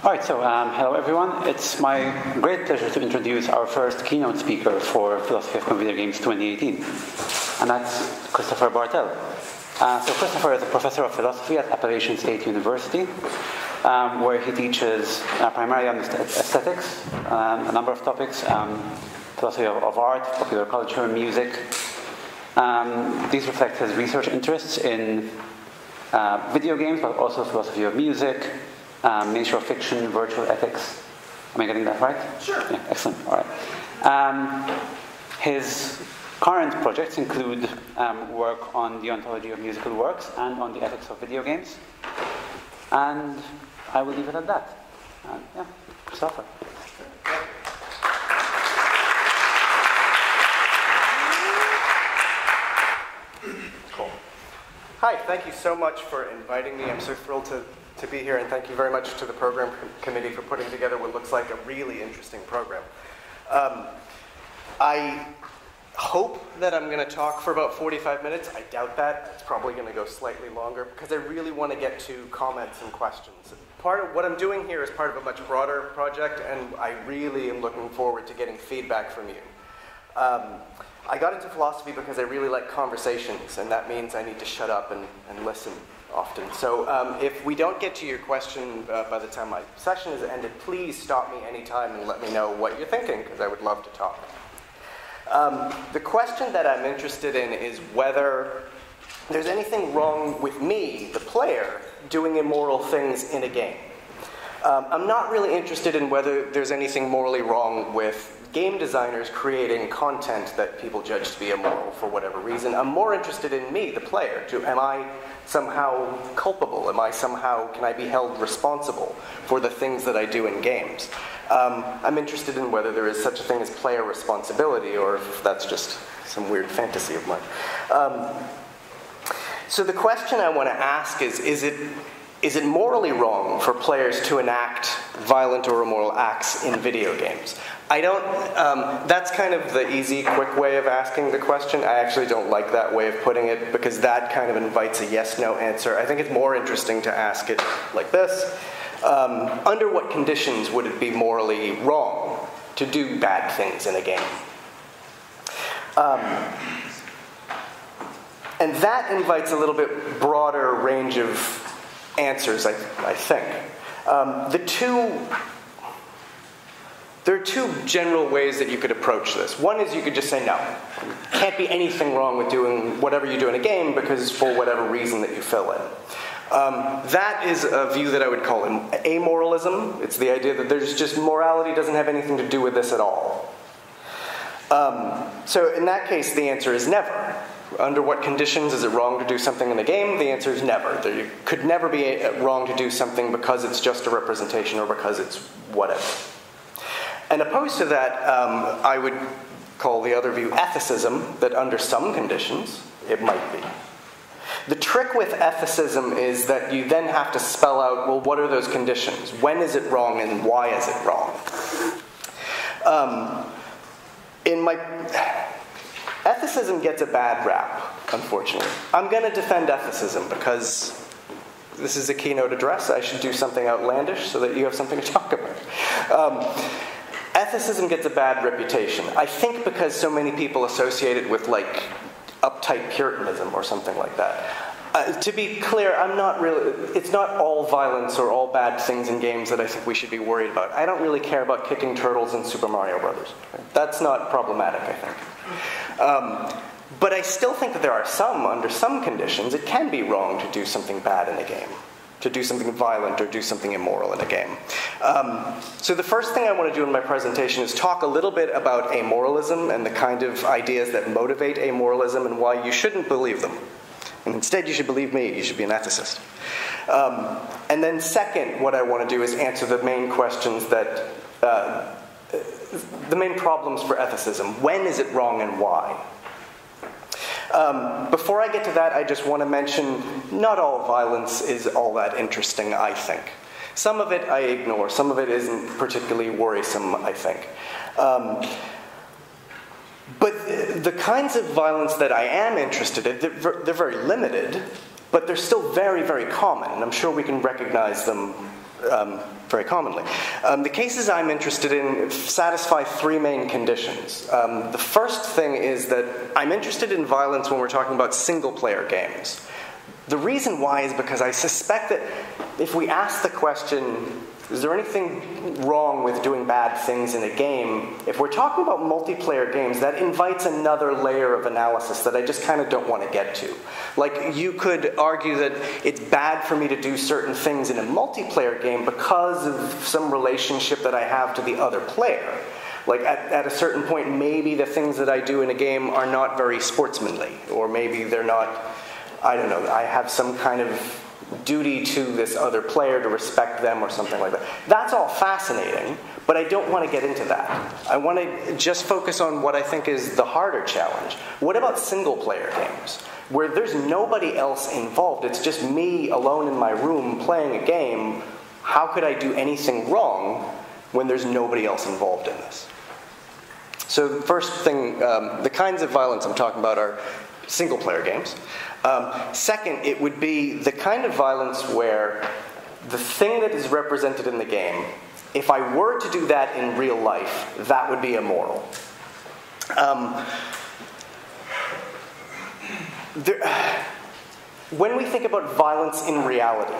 All right, so hello everyone. It's my great pleasure to introduce our first keynote speaker for Philosophy of Computer Games 2018, and that's Christopher Bartel. So Christopher is a professor of philosophy at Appalachian State University, where he teaches primarily on aesthetics, a number of topics, philosophy of art, popular culture, music. These reflect his research interests in video games, but also philosophy of music, nature of fiction, virtual ethics. Am I getting that right? Sure. Yeah, excellent. All right. His current projects include work on the ontology of musical works and on the ethics of video games. And I will leave it at that. Yeah, Christopher. Cool. Hi, thank you so much for inviting me. I'm so thrilled to be here, and thank you very much to the program committee for putting together what looks like a really interesting program. I hope that I'm going to talk for about 45 minutes. I doubt that. It's probably going to go slightly longer because I really want to get to comments and questions. Part of what I'm doing here is part of a much broader project, and I really am looking forward to getting feedback from you. I got into philosophy because I really like conversations, and that means I need to shut up and listen often. So if we don't get to your question by the time my session is ended, please stop me anytime and let me know what you're thinking, because I would love to talk. The question that I'm interested in is whether there's anything wrong with me, the player, doing immoral things in a game. I'm not really interested in whether there's anything morally wrong with game designers creating content that people judge to be immoral for whatever reason. I'm more interested in me, the player. Am I somehow culpable? Can I be held responsible for the things that I do in games? I'm interested in whether there is such a thing as player responsibility, or if that's just some weird fantasy of mine. So the question I want to ask is it morally wrong for players to enact violent or immoral acts in video games? That's kind of the easy, quick way of asking the question. I actually don't like that way of putting it, because that kind of invites a yes-no answer. I think it's more interesting to ask it like this. Under what conditions would it be morally wrong to do bad things in a game? And that invites a little bit broader range of answers, I think. There are two general ways that you could approach this. One is you could just say, no, can't be anything wrong with doing whatever you do in a game because for whatever reason that you fill in. That is a view that I would call amoralism. It's the idea that there's just morality doesn't have anything to do with this at all. So in that case, the answer is never. Under what conditions is it wrong to do something in the game? The answer is never. There could never be wrong to do something because it's just a representation or because it's whatever. And opposed to that, I would call the other view ethicism, that under some conditions, it might be. The trick with ethicism is that you then have to spell out, well, what are those conditions? When is it wrong and why is it wrong? Ethicism gets a bad rap, unfortunately. I'm going to defend ethicism because this is a keynote address. I should do something outlandish so that you have something to talk about. Ethicism gets a bad reputation. I think because so many people associate it with, like, uptight Puritanism or something like that. To be clear, it's not all violence or all bad things in games that I think we should be worried about. I don't really care about kicking turtles in Super Mario Brothers. That's not problematic, I think. But I still think that there are under some conditions, it can be wrong to do something bad in a game, to do something violent or do something immoral in a game. So the first thing I want to do in my presentation is talk a little bit about amoralism and the kind of ideas that motivate amoralism and why you shouldn't believe them. And instead, you should believe me. You should be an ethicist. And then second, what I want to do is answer the main questions that the main problems for ethicism. When is it wrong and why? Before I get to that, I just want to mention not all violence is all that interesting, I think. Some of it I ignore. Some of it isn't particularly worrisome, I think. But the kinds of violence that I am interested in, they're very limited, but they're still very, very common, and I'm sure we can recognize them very commonly. The cases I'm interested in satisfy three main conditions. The first thing is that I'm interested in violence when we're talking about single-player games. The reason why is because I suspect that if we ask the question, is there anything wrong with doing bad things in a game? If we're talking about multiplayer games, that invites another layer of analysis that I just kind of don't want to get to. Like, you could argue that it's bad for me to do certain things in a multiplayer game because of some relationship that I have to the other player. Like, at a certain point, maybe the things that I do in a game are not very sportsmanly, or maybe they're not, I don't know, I have some kind of duty to this other player to respect them or something like that. That's all fascinating, but I don't want to get into that. I want to just focus on what I think is the harder challenge. What about single-player games, where there's nobody else involved? It's just me alone in my room playing a game. How could I do anything wrong when there's nobody else involved in this? So the first thing, the kinds of violence I'm talking about are single-player games. Second, it would be the kind of violence where the thing that is represented in the game, if I were to do that in real life, that would be immoral. When we think about violence in reality,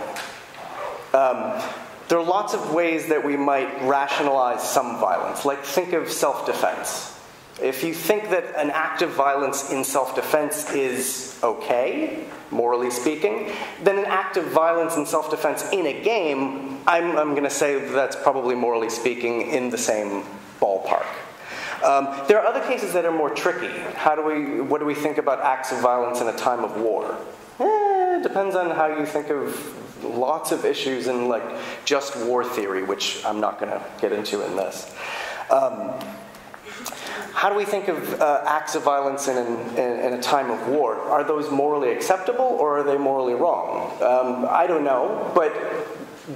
there are lots of ways that we might rationalize some violence. Like, think of self-defense. If you think that an act of violence in self-defense is okay, morally speaking, then an act of violence in self-defense in a game, I'm going to say that's probably morally speaking in the same ballpark. There are other cases that are more tricky. What do we think about acts of violence in a time of war? It depends on how you think of lots of issues in, like, just war theory, which I'm not going to get into in this. How do we think of acts of violence in a time of war? Are those morally acceptable, or are they morally wrong? I don't know, but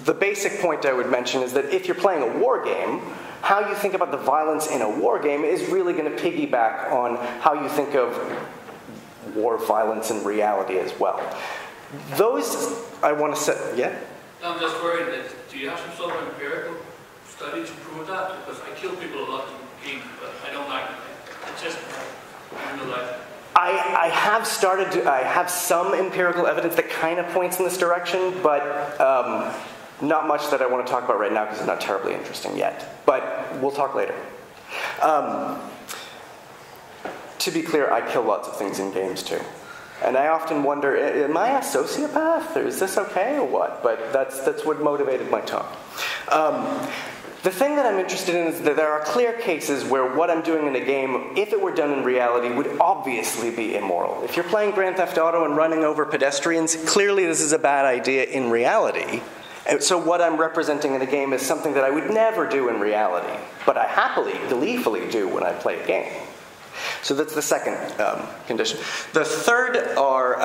the basic point I would mention is that if you're playing a war game, how you think about the violence in a war game is really going to piggyback on how you think of war violence in reality as well. Those, I want to say, yeah? I'm just worried that, do you have some sort of empirical study to prove that? Because I kill people a lot in games, but I don't like it. It's just in real life. I have some empirical evidence that kind of points in this direction, but not much that I want to talk about right now because it's not terribly interesting yet. But we'll talk later. To be clear, I kill lots of things in games too. And I often wonder, am I a sociopath? Or is this okay or what? But that's what motivated my talk. The thing that I'm interested in is that there are clear cases where what I'm doing in a game, if it were done in reality, would obviously be immoral. If you're playing Grand Theft Auto and running over pedestrians, clearly this is a bad idea in reality. And so what I'm representing in a game is something that I would never do in reality, but I happily, gleefully do when I play a game. So that's the second condition. The third are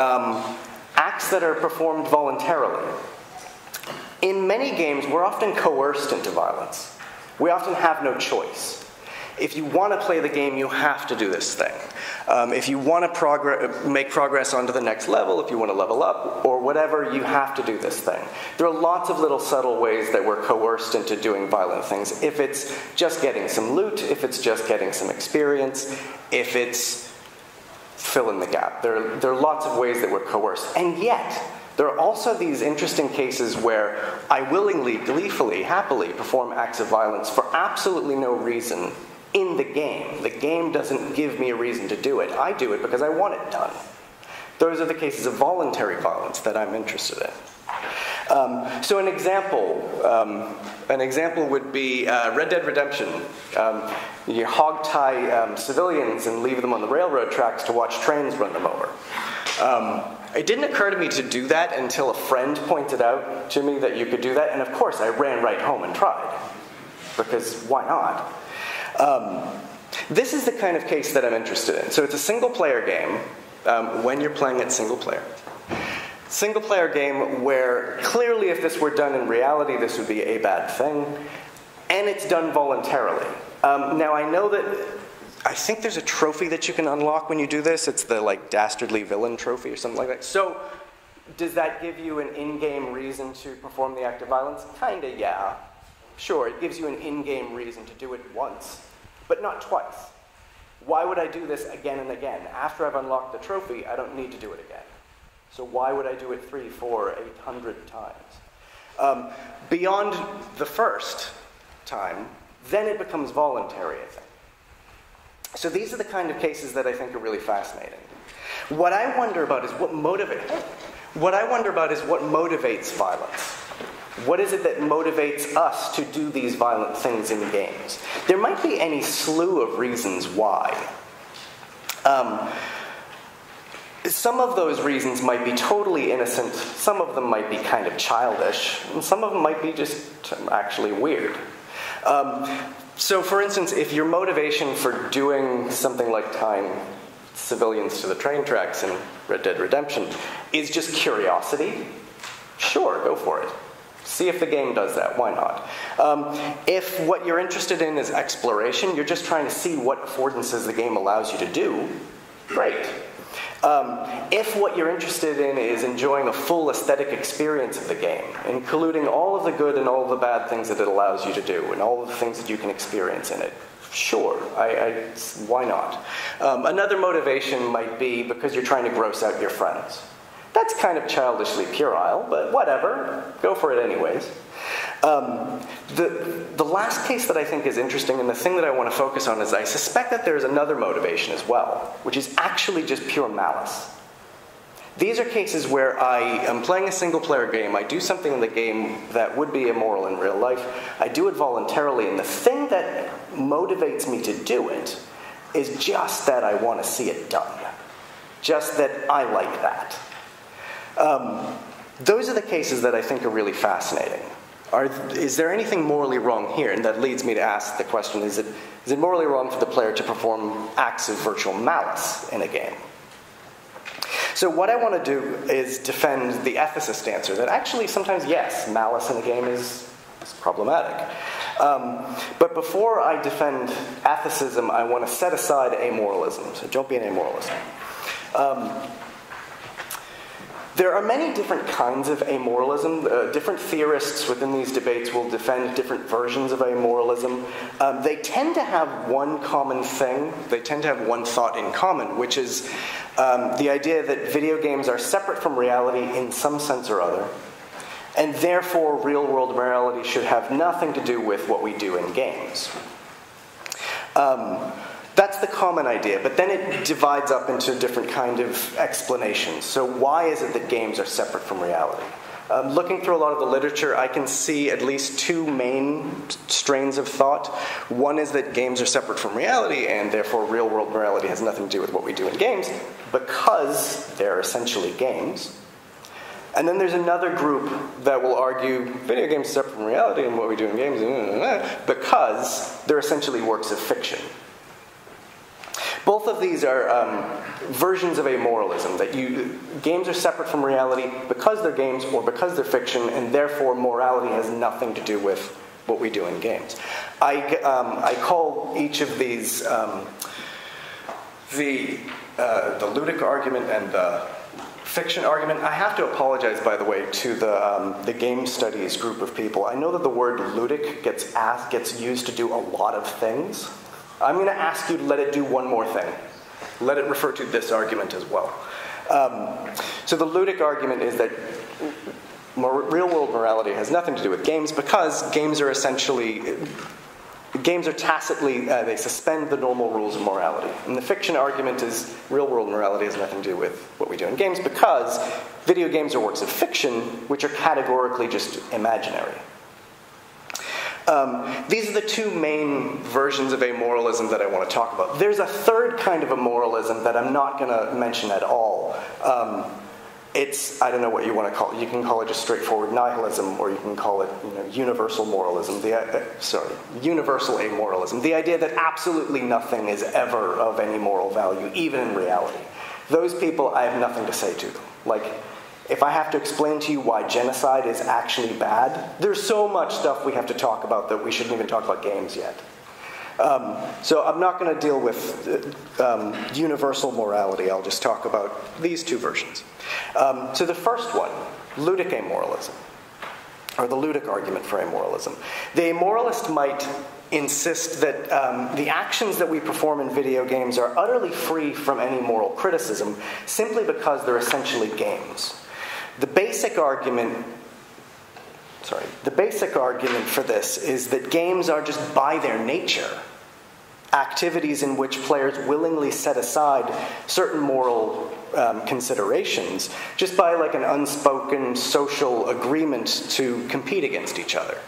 acts that are performed voluntarily. In many games, we're often coerced into violence. We often have no choice. If you want to play the game, you have to do this thing. If you want to make progress onto the next level, if you want to level up, or whatever, you have to do this thing. There are lots of little subtle ways that we're coerced into doing violent things. If it's just getting some loot, if it's just getting some experience, if it's fill in the gap. There are lots of ways that we're coerced. And yet, there are also these interesting cases where I willingly, gleefully, happily perform acts of violence for absolutely no reason in the game. The game doesn't give me a reason to do it. I do it because I want it done. Those are the cases of voluntary violence that I'm interested in. So an example would be Red Dead Redemption. You hog tie civilians and leave them on the railroad tracks to watch trains run them over. It didn't occur to me to do that until a friend pointed out to me that you could do that, and of course I ran right home and tried, because why not? This is the kind of case that I'm interested in. So it's a single-player game, when you're playing it single-player. Single-player game where clearly if this were done in reality, this would be a bad thing, and it's done voluntarily. Now I know that I think there's a trophy that you can unlock when you do this. It's the, like, Dastardly Villain trophy or something like that. So Does that give you an in-game reason to perform the act of violence? Kinda, yeah. Sure, it gives you an in-game reason to do it once, but not twice. Why would I do this again and again? After I've unlocked the trophy, I don't need to do it again. So why would I do it 3, 4, 800 times? Beyond the first time, then it becomes voluntary, I think. So these are the kind of cases that I think are really fascinating. What I wonder about is what motivates violence. What is it that motivates us to do these violent things in games? There might be any slew of reasons why. Some of those reasons might be totally innocent, some of them might be kind of childish, and some of them might be just actually weird. So for instance, if your motivation for doing something like tying civilians to the train tracks in Red Dead Redemption is just curiosity, sure, go for it. See if the game does that, why not? If what you're interested in is exploration, you're just trying to see what affordances the game allows you to do, great. If what you're interested in is enjoying a full aesthetic experience of the game, including all of the good and all of the bad things that it allows you to do, and all of the things that you can experience in it, sure, why not? Another motivation might be because you're trying to gross out your friends. That's kind of childishly puerile, but whatever, go for it anyways. The last case that I think is interesting, and the thing that I want to focus on, is I suspect that there's another motivation as well, which is actually just pure malice. These are cases where I am playing a single-player game, I do something in the game that would be immoral in real life, I do it voluntarily, and the thing that motivates me to do it is just that I want to see it done. Just that I like that. Those are the cases that I think are really fascinating. Is there anything morally wrong here? And that leads me to ask the question, is it morally wrong for the player to perform acts of virtual malice in a game? So what I want to do is defend the ethicist answer, that actually sometimes, yes, malice in a game is problematic. But before I defend ethicism, I want to set aside amoralism. So don't be an amoralist. There are many different kinds of amoralism. Different theorists within these debates will defend different versions of amoralism. They tend to have one common thing. They tend to have one thought in common, which is the idea that video games are separate from reality in some sense or other, and therefore real-world morality should have nothing to do with what we do in games. That's the common idea, but then it divides up into different kind of explanations. So why is it that games are separate from reality? Looking through a lot of the literature, I can see at least two main strains of thought. One is that games are separate from reality, and therefore real-world morality has nothing to do with what we do in games, because they're essentially games. And then there's another group that will argue video games are separate from reality and what we do in games, because they're essentially works of fiction. Both of these are versions of amoralism, that games are separate from reality because they're games or because they're fiction, and therefore morality has nothing to do with what we do in games. I call each of these the ludic argument and the fiction argument. I have to apologize, by the way, to the game studies group of people. I know that the word ludic gets used to do a lot of things. I'm going to ask you to let it do one more thing. Let it refer to this argument as well. So the ludic argument is that real-world morality has nothing to do with games because games are tacitly, they suspend the normal rules of morality. And the fiction argument is real-world morality has nothing to do with what we do in games because video games are works of fiction which are categorically just imaginary. These are the two main versions of amoralism that I want to talk about. There's a third kind of amoralism that I'm not going to mention at all. It's, I don't know what you want to call it. You can call it just straightforward nihilism, or you can call it universal moralism. Universal amoralism. The idea that absolutely nothing is ever of any moral value, even in reality. Those people, I have nothing to say to them. Like, if I have to explain to you why genocide is actually bad, there's so much stuff we have to talk about that we shouldn't even talk about games yet. So I'm not going to deal with universal morality. I'll just talk about these two versions. So the first one, ludic amoralism, or the ludic argument for amoralism. The amoralist might insist that the actions that we perform in video games are utterly free from any moral criticism simply because they're essentially games. The basic argument for this is that games are just by their nature activities in which players willingly set aside certain moral considerations just by like an unspoken social agreement to compete against each other.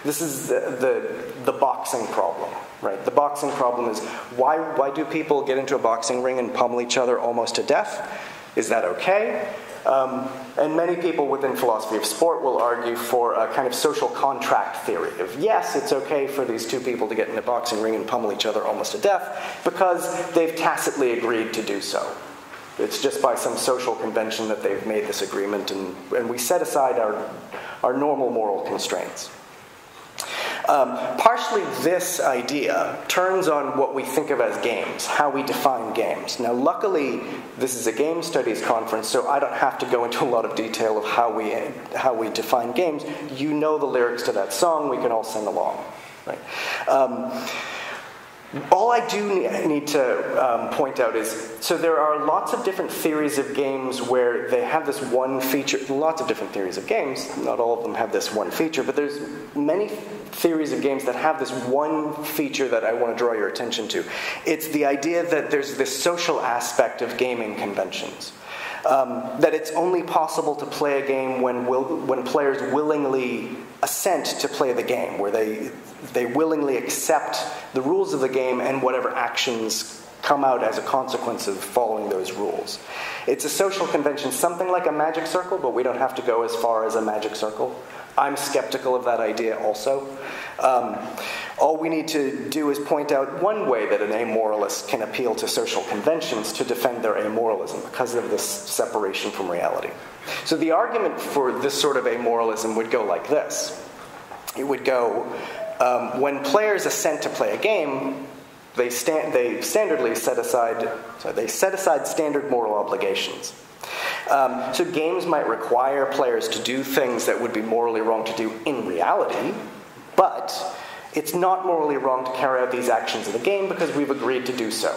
This is the boxing problem, right? The boxing problem is why do people get into a boxing ring and pummel each other almost to death? Is that okay? And many people within philosophy of sport will argue for a kind of social contract theory of, yes, it's okay for these two people to get in a boxing ring and pummel each other almost to death because they've tacitly agreed to do so. It's just by some social convention that they've made this agreement, and we set aside our normal moral constraints. Partially this idea turns on what we think of as games, how we define games. Now luckily this is a game studies conference, so I don't have to go into a lot of detail of how we define games. You know the lyrics to that song, we can all sing along. Right? All I do need to point out is, so there are lots of different theories of games where they have this one feature, lots of different theories of games, not all of them have this one feature, but there's many theories of games that have this one feature that I want to draw your attention to. It's the idea that there's this social aspect of gaming conventions. That it's only possible to play a game when players willingly assent to play the game, where they willingly accept the rules of the game and whatever actions come out as a consequence of following those rules. It's a social convention, something like a magic circle, but we don't have to go as far as a magic circle. I'm skeptical of that idea also. All we need to do is point out one way that an amoralist can appeal to social conventions to defend their amoralism because of this separation from reality. So the argument for this sort of amoralism would go like this. It would go, when players assent to play a game, they set aside standard moral obligations. So games might require players to do things that would be morally wrong to do in reality, but it's not morally wrong to carry out these actions in the game because we've agreed to do so.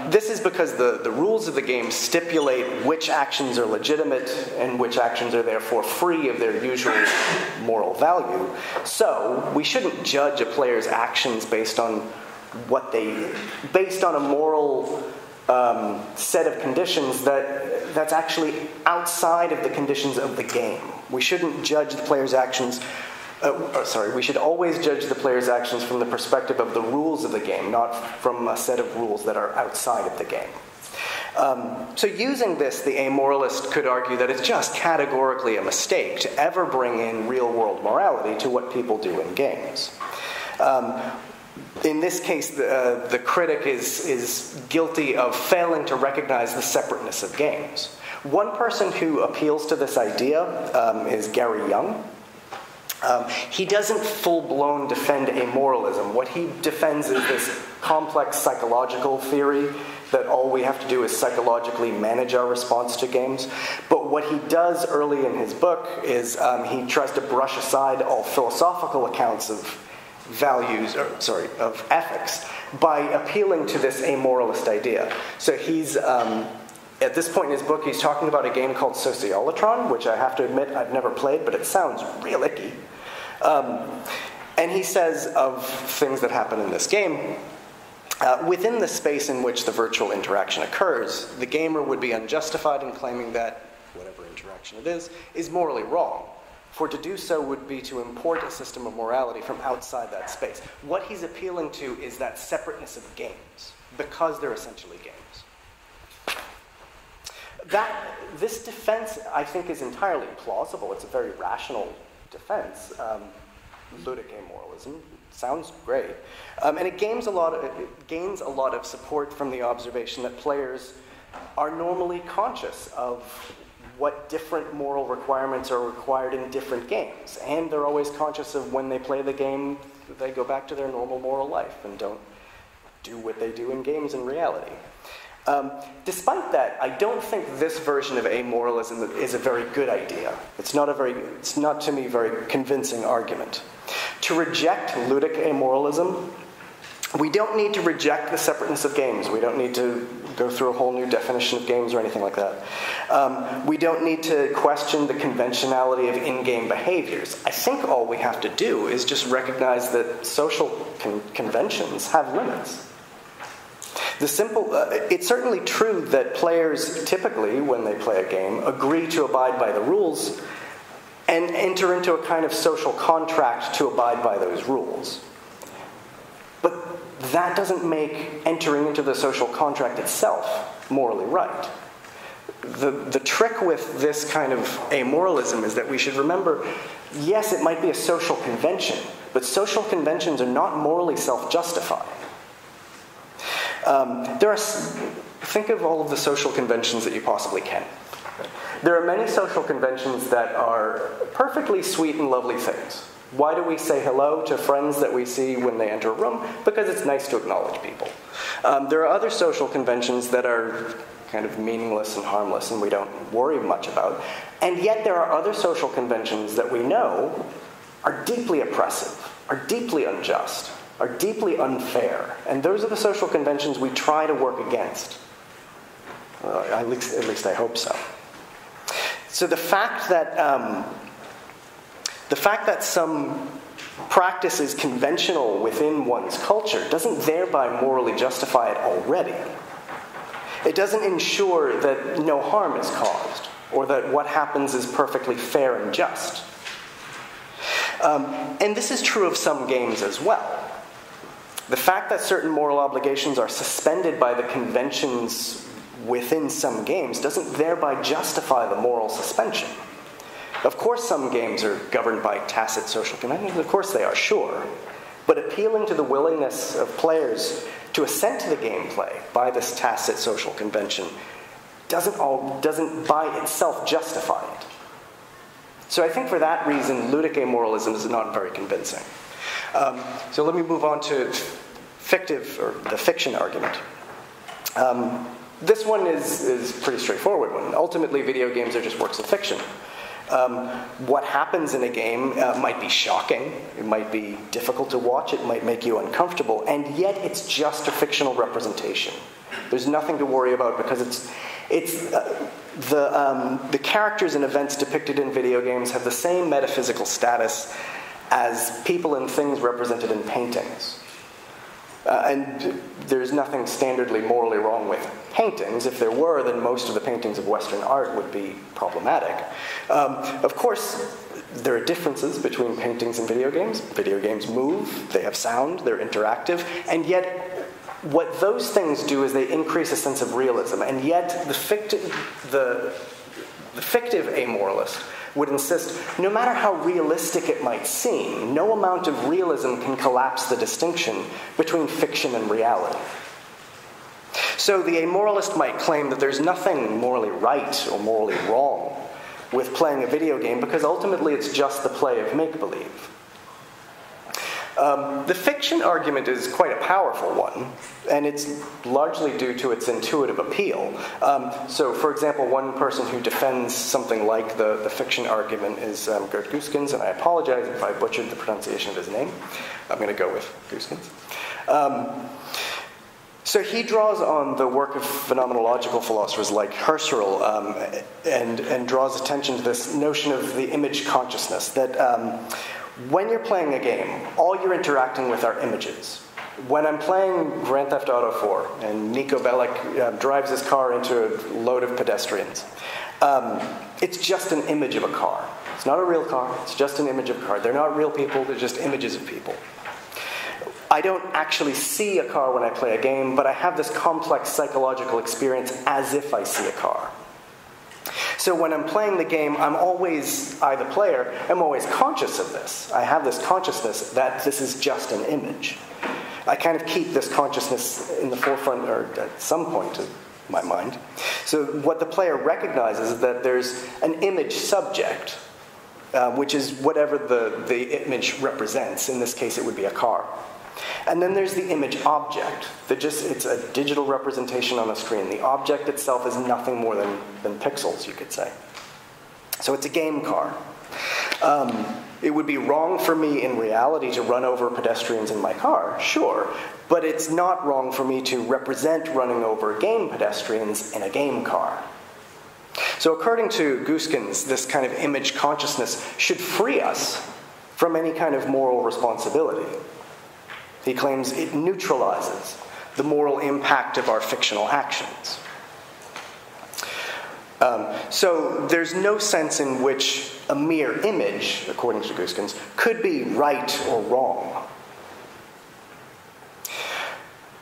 This is because the rules of the game stipulate which actions are legitimate and which actions are therefore free of their usual moral value. So we shouldn't judge a player's actions based on a moral set of conditions that's actually outside of the conditions of the game. We shouldn't judge the player's actions. We should always judge the player's actions from the perspective of the rules of the game, not from a set of rules that are outside of the game. So using this, the amoralist could argue that it's just categorically a mistake to ever bring in real-world morality to what people do in games. In this case, the critic is guilty of failing to recognize the separateness of games. One person who appeals to this idea is Gary Young. He doesn't full-blown defend amoralism. What he defends is this complex psychological theory that all we have to do is psychologically manage our response to games. But what he does early in his book is he tries to brush aside all philosophical accounts of of ethics by appealing to this amoralist idea. So he's at this point in his book, he's talking about a game called Sociolatron, which I have to admit I've never played, but it sounds real icky. And he says of things that happen in this game, within the space in which the virtual interaction occurs, the gamer would be unjustified in claiming that whatever interaction it is morally wrong. For to do so would be to import a system of morality from outside that space. What he's appealing to is that separateness of games, because they're essentially games. This defense, I think, is entirely plausible. It's a very rational defense. Ludic amoralism sounds great. And it gains a lot of support from the observation that players are normally conscious of what different moral requirements are required in different games. And they're always conscious of when they play the game, they go back to their normal moral life and don't do what they do in games in reality. Despite that, I don't think this version of amoralism is a very good idea. It's not to me, very convincing argument. To reject ludic amoralism, we don't need to reject the separateness of games. We don't need to go through a whole new definition of games or anything like that. We don't need to question the conventionality of in-game behaviors. I think all we have to do is just recognize that social conventions have limits. It's certainly true that players typically, when they play a game, agree to abide by the rules and enter into a kind of social contract to abide by those rules. But that doesn't make entering into the social contract itself morally right. The trick with this kind of amoralism is that we should remember, yes, it might be a social convention, but social conventions are not morally self-justifying. Think of all of the social conventions that you possibly can. There are many social conventions that are perfectly sweet and lovely things. Why do we say hello to friends that we see when they enter a room? Because it's nice to acknowledge people. There are other social conventions that are kind of meaningless and harmless and we don't worry much about. And yet there are other social conventions that we know are deeply oppressive, are deeply unjust, are deeply unfair. And those are the social conventions we try to work against. At least I hope so. So the fact that some practice is conventional within one's culture doesn't thereby morally justify it already. It doesn't ensure that no harm is caused, or that what happens is perfectly fair and just. And this is true of some games as well. The fact that certain moral obligations are suspended by the conventions within some games doesn't thereby justify the moral suspension. Of course some games are governed by tacit social conventions, of course they are, sure. But appealing to the willingness of players to assent to the gameplay by this tacit social convention doesn't by itself justify it. So I think for that reason, ludic amoralism is not very convincing. So let me move on to the fiction argument. This one is pretty straightforward one. Ultimately, video games are just works of fiction. What happens in a game might be shocking, it might be difficult to watch, it might make you uncomfortable, and yet it's just a fictional representation. There's nothing to worry about because the characters and events depicted in video games have the same metaphysical status as people and things represented in paintings. And there's nothing standardly morally wrong with paintings. If there were, then most of the paintings of Western art would be problematic. Of course, there are differences between paintings and video games. Video games move, they have sound, they're interactive, and yet what those things do is they increase a sense of realism, and yet the fictive amoralist would insist, no matter how realistic it might seem, no amount of realism can collapse the distinction between fiction and reality. So the amoralist might claim that there's nothing morally right or morally wrong with playing a video game because ultimately it's just the play of make-believe. The fiction argument is quite a powerful one, and it's largely due to its intuitive appeal. So, for example, one person who defends something like the fiction argument is Gert Gooskens, and I apologize if I butchered the pronunciation of his name. I'm going to go with Gooskens. So he draws on the work of phenomenological philosophers like Husserl and draws attention to this notion of the image consciousness, that when you're playing a game, all you're interacting with are images. When I'm playing Grand Theft Auto 4 and Niko Bellic drives his car into a load of pedestrians, it's just an image of a car. It's not a real car, it's just an image of a car. They're not real people, they're just images of people. I don't actually see a car when I play a game, but I have this complex psychological experience as if I see a car. So when I'm playing the game, I'm always conscious of this. I have this consciousness that this is just an image. I kind of keep this consciousness in the forefront, or at some point, my mind. So what the player recognizes is that there's an image subject, which is whatever the image represents. In this case, it would be a car. And then there's the image object. It's a digital representation on the screen. The object itself is nothing more than pixels, you could say. So it's a game car. It would be wrong for me in reality to run over pedestrians in my car, sure, but it's not wrong for me to represent running over game pedestrians in a game car. So according to Gooskens, this kind of image consciousness should free us from any kind of moral responsibility. He claims it neutralizes the moral impact of our fictional actions. So there's no sense in which a mere image, according to Gooskens, could be right or wrong.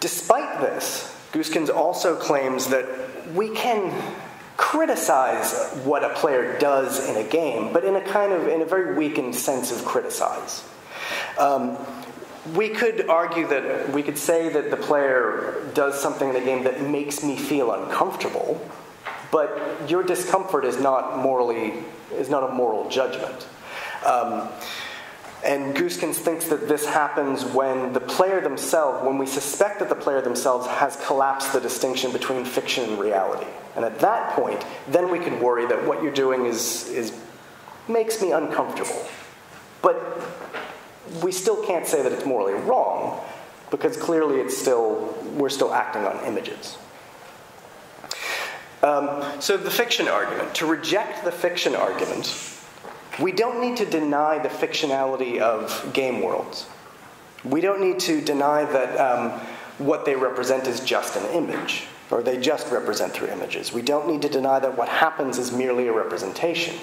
Despite this, Gooskens also claims that we can criticize what a player does in a game, but in a very weakened sense of criticize. We could say that the player does something in the game that makes me feel uncomfortable, but your discomfort is not a moral judgment. And Gooskens thinks that this happens when when we suspect that the player themselves has collapsed the distinction between fiction and reality. And at that point, then we can worry that what you're doing makes me uncomfortable. But we still can't say that it's morally wrong, because clearly we're still acting on images. So the fiction argument. To reject the fiction argument, we don't need to deny the fictionality of game worlds. We don't need to deny that what they represent is just an image, or they just represent through images. We don't need to deny that what happens is merely a representation.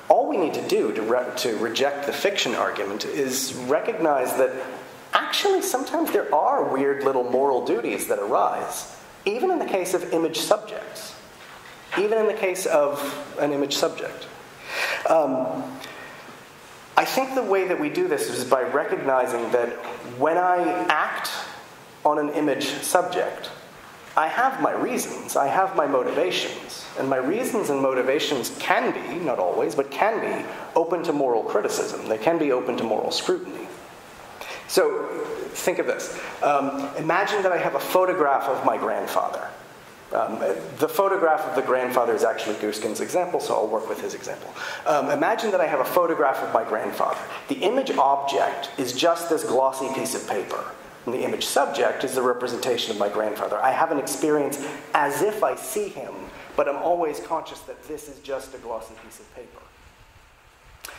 All we need to do to reject the fiction argument is recognize that actually sometimes there are weird little moral duties that arise, even in the case of image subjects. Even in the case of an image subject. I think the way that we do this is by recognizing that when I act on an image subject, I have my reasons, I have my motivations, and my reasons and motivations can be, not always, but can be open to moral criticism. They can be open to moral scrutiny. So think of this. Imagine that I have a photograph of my grandfather. The photograph of the grandfather is actually Gooskens' example, so I'll work with his example. Imagine that I have a photograph of my grandfather. The image object is just this glossy piece of paper, and the image subject is the representation of my grandfather. I have an experience as if I see him, but I'm always conscious that this is just a glossy piece of paper.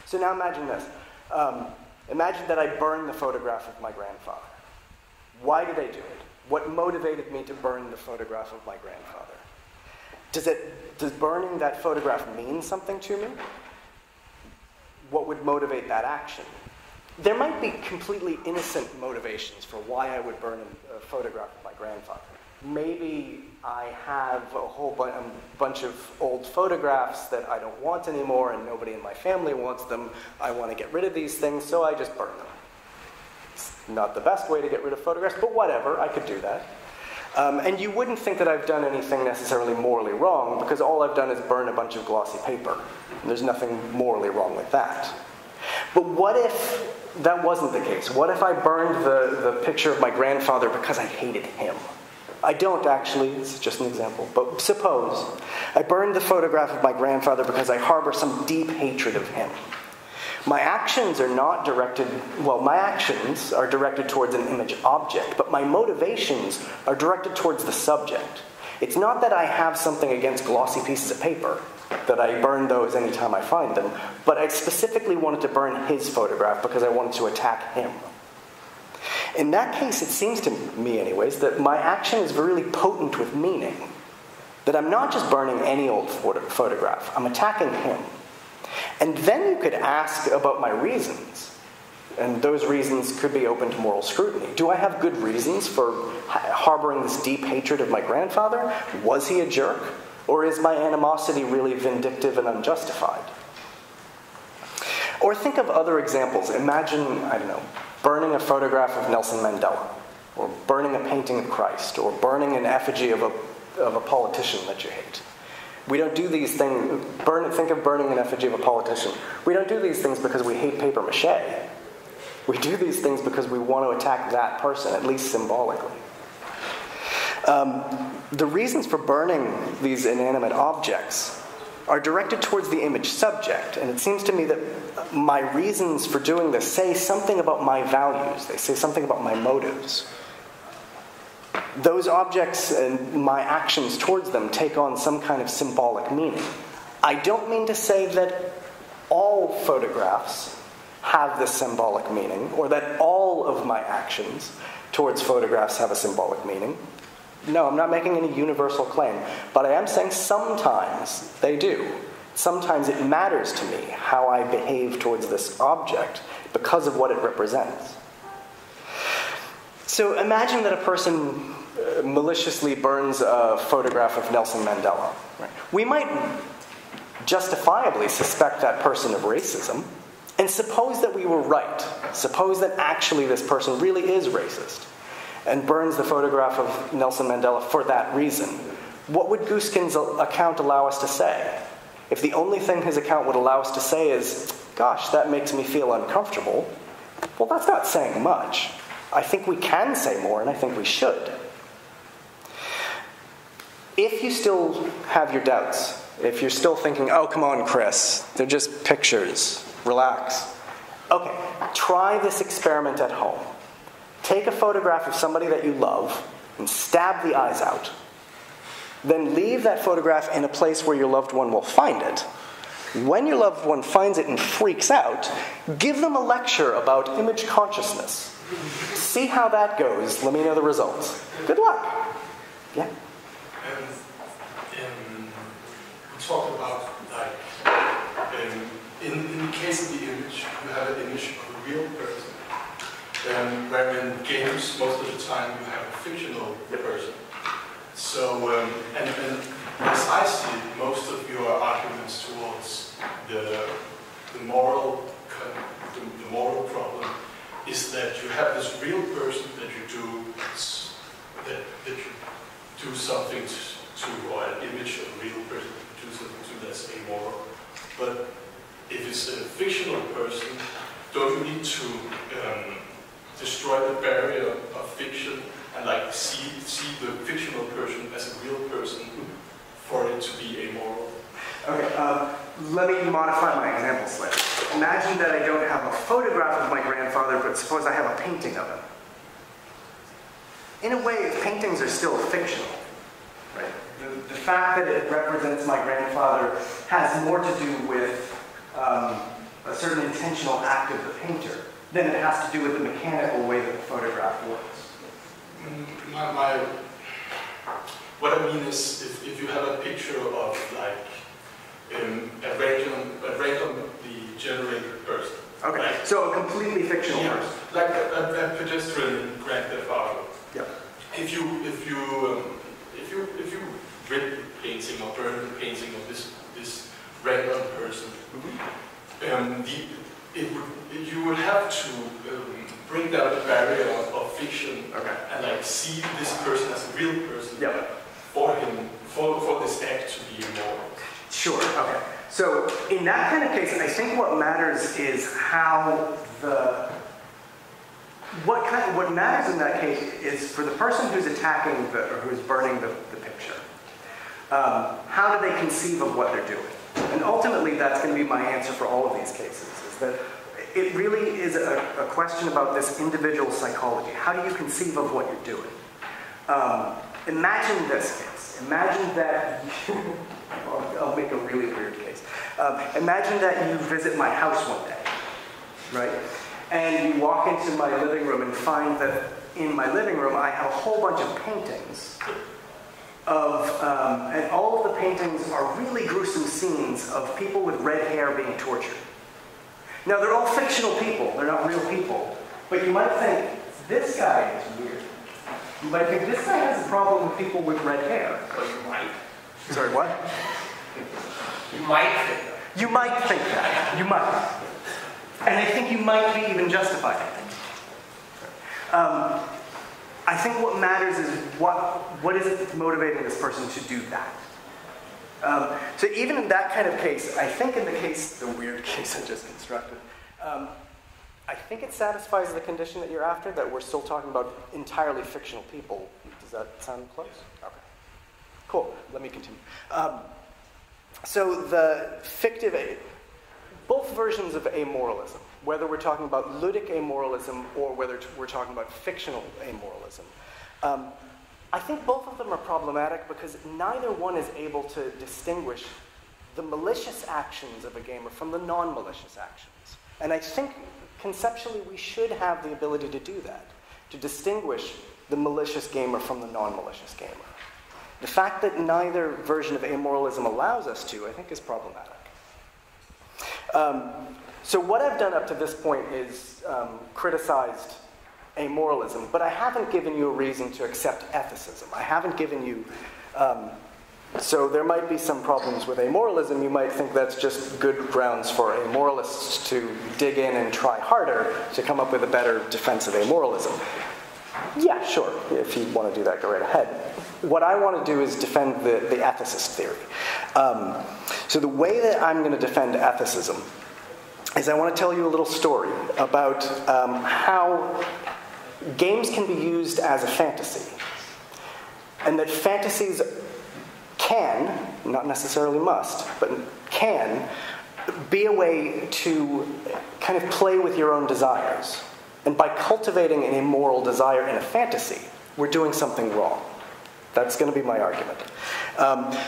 So now imagine this. Imagine that I burn the photograph of my grandfather. Why did I do it? What motivated me to burn the photograph of my grandfather? Does burning that photograph mean something to me? What would motivate that action? There might be completely innocent motivations for why I would burn a photograph of my grandfather. Maybe I have a whole bunch of old photographs that I don't want anymore, and nobody in my family wants them. I want to get rid of these things, so I just burn them. Not the best way to get rid of photographs, but whatever, I could do that. And you wouldn't think that I've done anything necessarily morally wrong, because all I've done is burn a bunch of glossy paper. And there's nothing morally wrong with that. But what if that wasn't the case? What if I burned the picture of my grandfather because I hated him? I don't actually, it's just an example, but suppose I burned the photograph of my grandfather because I harbor some deep hatred of him. My actions are directed towards an image object, but my motivations are directed towards the subject. It's not that I have something against glossy pieces of paper, that I burn those anytime I find them, but I specifically wanted to burn his photograph because I wanted to attack him. In that case, it seems to me anyways, that my action is really potent with meaning. That I'm not just burning any old photograph, I'm attacking him. And then you could ask about my reasons. And those reasons could be open to moral scrutiny. Do I have good reasons for harboring this deep hatred of my grandfather? Was he a jerk? Or is my animosity really vindictive and unjustified? Or think of other examples. Imagine, burning a photograph of Nelson Mandela, or burning a painting of Christ, or burning an effigy of a of a politician that you hate. We don't do these things, think of burning an effigy of a politician. We don't do these things because we hate paper mache. We do these things because we want to attack that person, at least symbolically. The reasons for burning these inanimate objects are directed towards the image subject, and it seems to me that my reasons for doing this say something about my values. They say something about my motives. Those objects and my actions towards them take on some kind of symbolic meaning. I don't mean to say that all photographs have this symbolic meaning, or that all of my actions towards photographs have a symbolic meaning. No, I'm not making any universal claim, but I am saying sometimes they do. Sometimes it matters to me how I behave towards this object because of what it represents. So imagine that a person maliciously burns a photograph of Nelson Mandela. Right? We might justifiably suspect that person of racism, and suppose that we were right. Suppose that actually this person really is racist and burns the photograph of Nelson Mandela for that reason. What would Gooskin's account allow us to say? If the only thing his account would allow us to say is, gosh, that makes me feel uncomfortable, well, that's not saying much. I think we can say more, and I think we should. If you still have your doubts, if you're still thinking, oh, come on, Chris, they're just pictures, relax. Okay, try this experiment at home. Take a photograph of somebody that you love and stab the eyes out. Then leave that photograph in a place where your loved one will find it. When your loved one finds it and freaks out, give them a lecture about image consciousness. See how that goes. Let me know the results. Good luck. Yeah? We talked about, in the case of the image, you have an image of a real person. Where in games, most of the time, you have a fictional person. So, and as I see it, most of your arguments towards the moral problem is that you have this real person that you do something to, or an image of a real person you do something to that's immoral. But if it's a fictional person, don't you need to destroy the barrier of fiction and see the fictional person as a real person for it to be amoral? Okay, let me modify my example slightly. Imagine that I don't have a photograph of my grandfather, but suppose I have a painting of him. In a way, paintings are still fictional, right? The fact that it represents my grandfather has more to do with a certain intentional act of the painter than it has to do with the mechanical way that the photograph works. What I mean is, if you have a picture of a randomly generated person. Okay, so a completely fictional person. Like a pedestrian in Grand Theft Auto. Yep. If you rip the painting or burn the painting of this random person, you would have to bring down the barrier of fiction and see this person as a real person for this act to be immoral. Sure. Okay. So in that kind of case, I think what matters is how what matters in that case is for the person who's attacking or who's burning the picture. How do they conceive of what they're doing? And ultimately, that's going to be my answer for all of these cases, is that it really is a question about this individual psychology. How do you conceive of what you're doing? Imagine this case. Imagine that, I'll make a really weird case. Imagine that you visit my house one day, right? And you walk into my living room and find that in my living room I have a whole bunch of paintings and all of the paintings are really gruesome scenes of people with red hair being tortured. Now, they're all fictional people. They're not real people. But you might think, this guy is weird. You might think, this guy has a problem with people with red hair. Well, you might. Sorry, what? You might think that. You might think that. You might. And I think you might be even justified. I think what matters is what is it motivating this person to do that. So even in that kind of case, I think in the weird case I just constructed, I think it satisfies the condition that you're after, that we're still talking about entirely fictional people. Does that sound close? Okay. Cool. Let me continue. So the fictive, both versions of amoralism, whether we're talking about ludic amoralism or whether we're talking about fictional amoralism, I think both of them are problematic because neither one is able to distinguish the malicious actions of a gamer from the non-malicious actions. And I think conceptually we should have the ability to do that, to distinguish the malicious gamer from the non-malicious gamer. The fact that neither version of amoralism allows us to, I think, is problematic. So what I've done up to this point is criticized amoralism, but I haven't given you a reason to accept ethicism. I haven't given you... so there might be some problems with amoralism. You might think that's just good grounds for amoralists to dig in and try harder to come up with a better defense of amoralism. Yeah, sure. If you want to do that, go right ahead. What I want to do is defend the ethicist theory. So the way that I'm going to defend ethicism is I want to tell you a little story about how games can be used as a fantasy. And that fantasies can, not necessarily must, but can be a way to kind of play with your own desires. And by cultivating an immoral desire in a fantasy, we're doing something wrong. That's going to be my argument.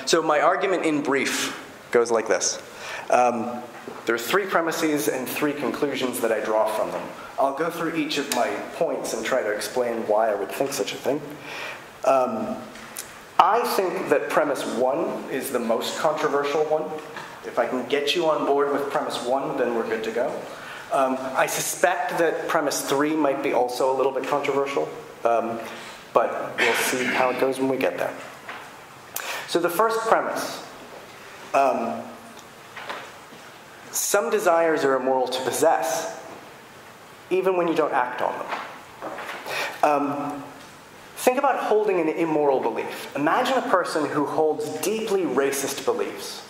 So my argument in brief goes like this. There are 3 premises and 3 conclusions that I draw from them. I'll go through each of my points and try to explain why I would think such a thing. I think that premise 1 is the most controversial one. If I can get you on board with premise 1, then we're good to go. I suspect that premise 3 might be also a little bit controversial, but we'll see how it goes when we get there. So the first premise, some desires are immoral to possess, even when you don't act on them. Think about holding an immoral belief. Imagine a person who holds deeply racist beliefs,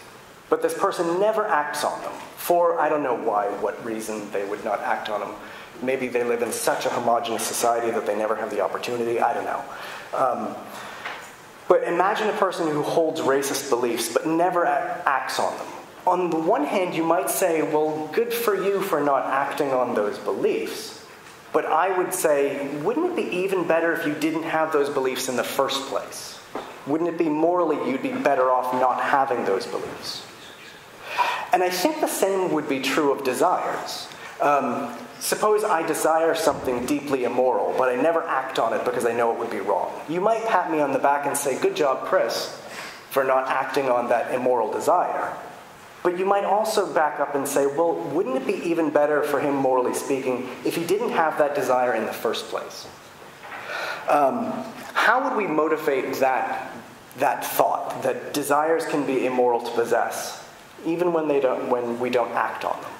but this person never acts on them. For, I don't know why, what reason they would not act on them. Maybe they live in such a homogenous society that they never have the opportunity. I don't know. But imagine a person who holds racist beliefs but never acts on them. On the one hand, you might say, well, good for you for not acting on those beliefs. But I would say, wouldn't it be even better if you didn't have those beliefs in the first place? Wouldn't it be morally you'd be better off not having those beliefs? And I think the same would be true of desires. Suppose I desire something deeply immoral, but I never act on it because I know it would be wrong. You might pat me on the back and say, good job, Chris, for not acting on that immoral desire. But you might also back up and say, well, wouldn't it be even better for him, morally speaking, if he didn't have that desire in the first place? How would we motivate that thought, that desires can be immoral to possess, even when we don't act on them?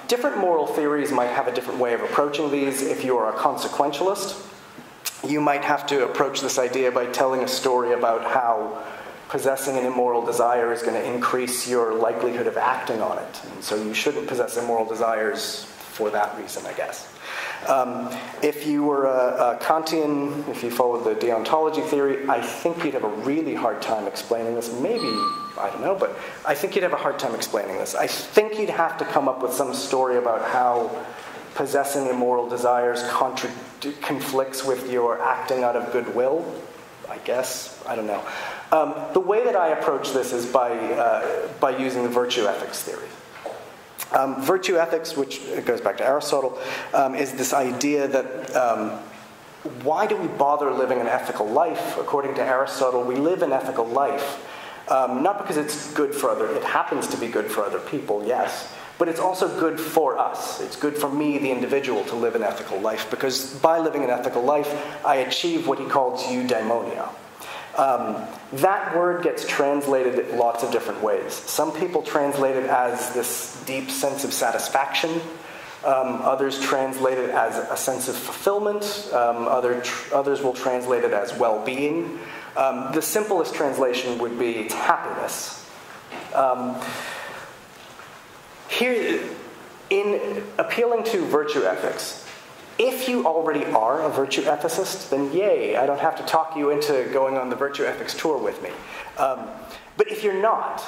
Different moral theories might have a different way of approaching these. If you are a consequentialist, you might have to approach this idea by telling a story about how possessing an immoral desire is going to increase your likelihood of acting on it. And so you shouldn't possess immoral desires for that reason, I guess. If you were a Kantian, if you followed the deontology theory, I think you'd have a really hard time explaining this. Maybe, I don't know, but I think you'd have a hard time explaining this. I think you'd have to come up with some story about how possessing immoral desires conflicts with your acting out of goodwill, I guess. I don't know. The way that I approach this is by using the virtue ethics theory. Virtue ethics, which goes back to Aristotle, is this idea that why do we bother living an ethical life? According to Aristotle, we live an ethical life not because it's good for it happens to be good for other people, yes, but it's also good for us. It's good for me, the individual, to live an ethical life, because by living an ethical life, I achieve what he calls eudaimonia. That word gets translated lots of different ways. Some people translate it as this deep sense of satisfaction, Others translate it as a sense of fulfillment. Others will translate it as well-being. The simplest translation would be it's happiness. Here, in appealing to virtue ethics, if you already are a virtue ethicist, then yay, I don't have to talk you into going on the virtue ethics tour with me. But if you're not,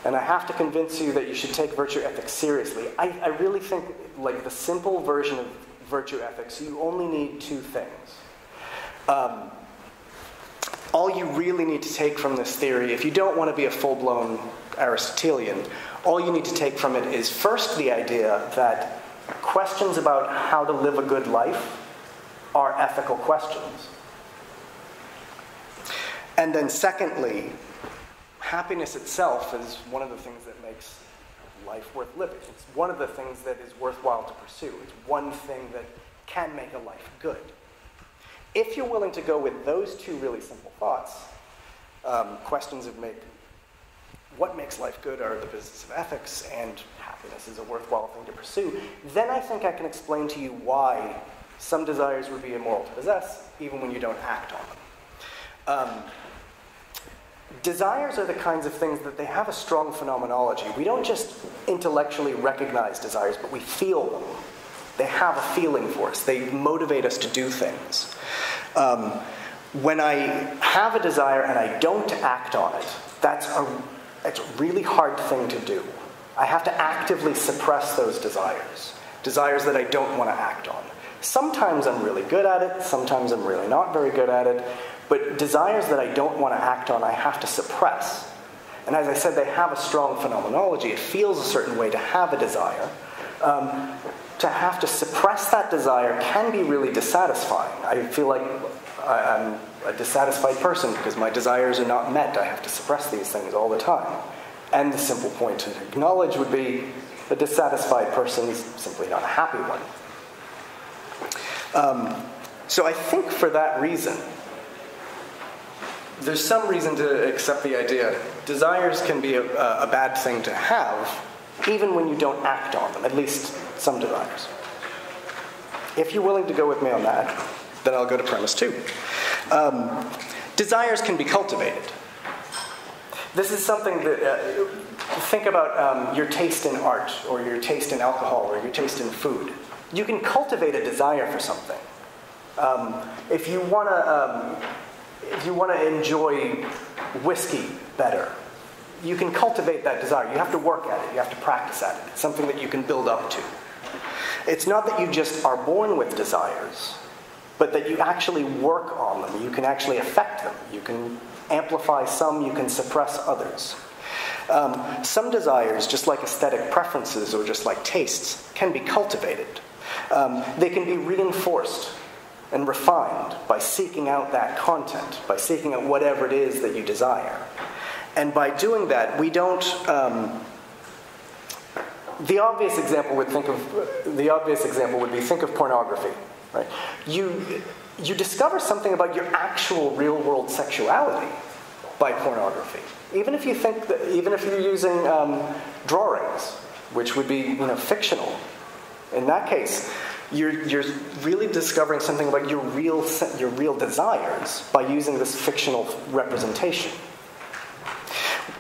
and I have to convince you that you should take virtue ethics seriously, I really think, like, the simple version of virtue ethics, you only need two things. All you really need to take from this theory, if you don't want to be a full-blown Aristotelian, all you need to take from it is first the idea that questions about how to live a good life are ethical questions. And then secondly, happiness itself is one of the things that makes life worth living. It's one of the things that is worthwhile to pursue. It's one thing that can make a life good. If you're willing to go with those two really simple thoughts, questions of what makes life good are the business of ethics, and happiness is a worthwhile thing to pursue, then I think I can explain to you why some desires would be immoral to possess, even when you don't act on them. Desires are the kinds of things that they have a strong phenomenology. We don't just intellectually recognize desires, but we feel them. They have a feeling for us. They motivate us to do things. When I have a desire and I don't act on it, that's a really hard thing to do. I have to actively suppress those desires that I don't want to act on. Sometimes I'm really good at it, sometimes I'm really not very good at it, but desires that I don't want to act on, I have to suppress. And as I said, they have a strong phenomenology. It feels a certain way to have a desire. To have to suppress that desire can be really dissatisfying. I feel like I'm a dissatisfied person because my desires are not met. I have to suppress these things all the time. And the simple point to acknowledge would be a dissatisfied person is simply not a happy one. So I think for that reason, there's some reason to accept the idea desires can be a bad thing to have, even when you don't act on them, at least some desires. If you're willing to go with me on that, then I'll go to premise 2. Desires can be cultivated. This is something that, think about your taste in art, or your taste in alcohol, or your taste in food. You can cultivate a desire for something. If you want to enjoy whiskey better, you can cultivate that desire. You have to work at it. You have to practice at it. It's something that you can build up to. It's not that you just are born with desires, but that you actually work on them. You can actually affect them. You can amplify some, you can suppress others. Some desires, just like aesthetic preferences or just like tastes, can be cultivated. They can be reinforced and refined by seeking out that content, by seeking out whatever it is that you desire. And by doing that, we don't... The obvious example would be think of pornography, right? You discover something about your actual real-world sexuality by pornography. Even if you're using drawings, which would be fictional. In that case, you're really discovering something about your real desires by using this fictional representation.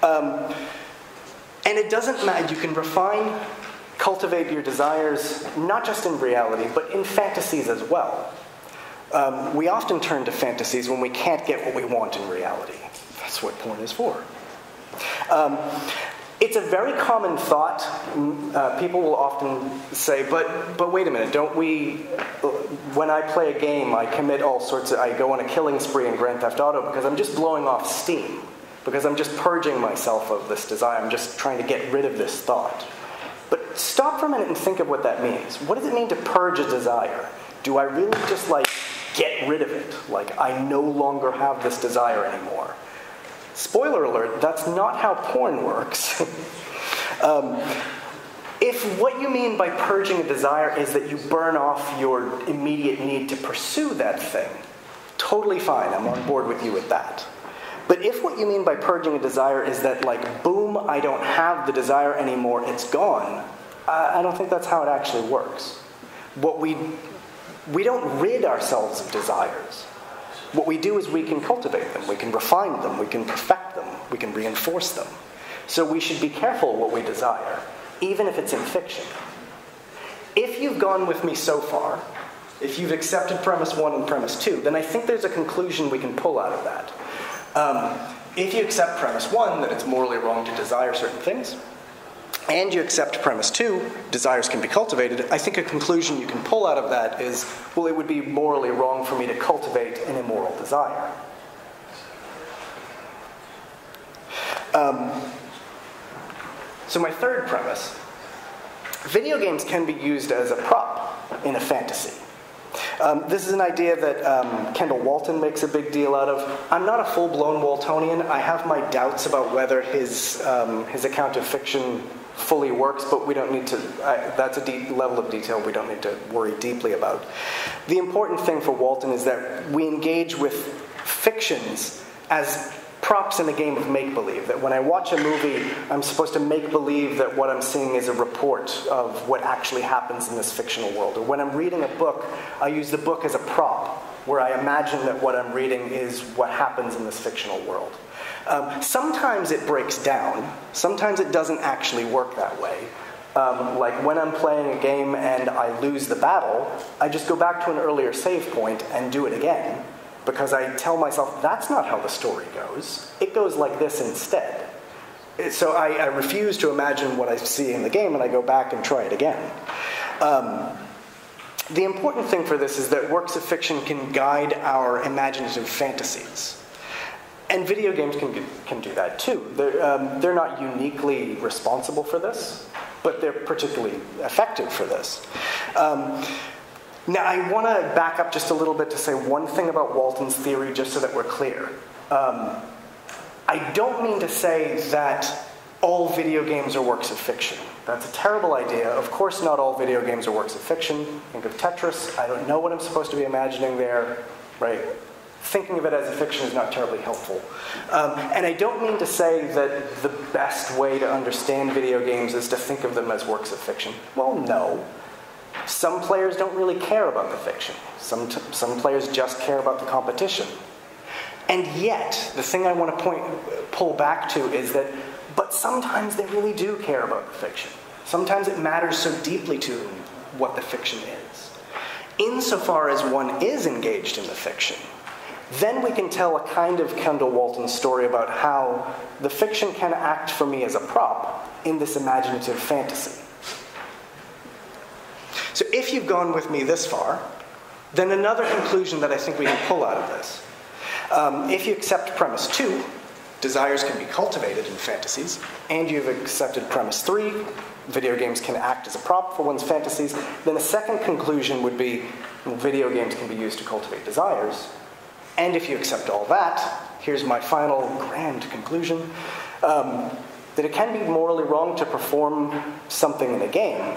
And it doesn't matter. You can refine, cultivate your desires, not just in reality, but in fantasies as well. We often turn to fantasies when we can't get what we want in reality. That's what porn is for. It's a very common thought. People will often say, but wait a minute, don't we, when I play a game, I commit I go on a killing spree in Grand Theft Auto because I'm just blowing off steam, because I'm just purging myself of this desire. I'm just trying to get rid of this thought. But stop for a minute and think of what that means. What does it mean to purge a desire? Do I really just get rid of it? I no longer have this desire anymore. Spoiler alert, that's not how porn works. If what you mean by purging a desire is that you burn off your immediate need to pursue that thing, totally fine, I'm on board with you with that. But if what you mean by purging a desire is that, boom, I don't have the desire anymore, it's gone, I don't think that's how it actually works. We don't rid ourselves of desires. What we do is we can cultivate them, we can refine them, we can perfect them, we can reinforce them. So we should be careful what we desire, even if it's in fiction. If you've gone with me so far, if you've accepted premise 1 and premise 2, then I think there's a conclusion we can pull out of that. If you accept premise 1, that it's morally wrong to desire certain things, and you accept premise 2, desires can be cultivated, I think a conclusion you can pull out of that is, well, it would be morally wrong for me to cultivate an immoral desire. So my third premise, video games can be used as a prop in a fantasy. This is an idea that Kendall Walton makes a big deal out of. I'm not a full-blown Waltonian. I have my doubts about whether his account of fiction fully works, but we don't need to, that's a deep level of detail we don't need to worry deeply about. The important thing for Walton is that we engage with fictions as props in a game of make-believe, that when I watch a movie, I'm supposed to make believe that what I'm seeing is a report of what actually happens in this fictional world. Or when I'm reading a book, I use the book as a prop, where I imagine that what I'm reading is what happens in this fictional world. Sometimes it breaks down. Sometimes it doesn't actually work that way. Like when I'm playing a game and I lose the battle, I just go back to an earlier save point and do it again, because I tell myself, that's not how the story goes. It goes like this instead. So I refuse to imagine what I see in the game, and I go back and try it again. The important thing for this is that works of fiction can guide our imaginative fantasies. And video games can do that too. They're not uniquely responsible for this, but they're particularly effective for this. Now, I want to back up just a little bit to say one thing about Walton's theory, just so that we're clear. I don't mean to say that all video games are works of fiction. That's a terrible idea. Of course not all video games are works of fiction. Think of Tetris. I don't know what I'm supposed to be imagining there, right? Thinking of it as a fiction is not terribly helpful. And I don't mean to say that the best way to understand video games is to think of them as works of fiction. Well, no. Some players don't really care about the fiction. Some players just care about the competition. And yet, the thing I want to pull back to is that, but sometimes they really do care about the fiction. Sometimes it matters so deeply to them what the fiction is. Insofar as one is engaged in the fiction, then we can tell a kind of Kendall Walton story about how the fiction can act for me as a prop in this imaginative fantasy. So if you've gone with me this far, then another conclusion that I think we can pull out of this. If you accept premise 2, desires can be cultivated in fantasies, and you've accepted premise 3, video games can act as a prop for one's fantasies, then a second conclusion would be video games can be used to cultivate desires. And if you accept all that, here's my final grand conclusion, that it can be morally wrong to perform something in a game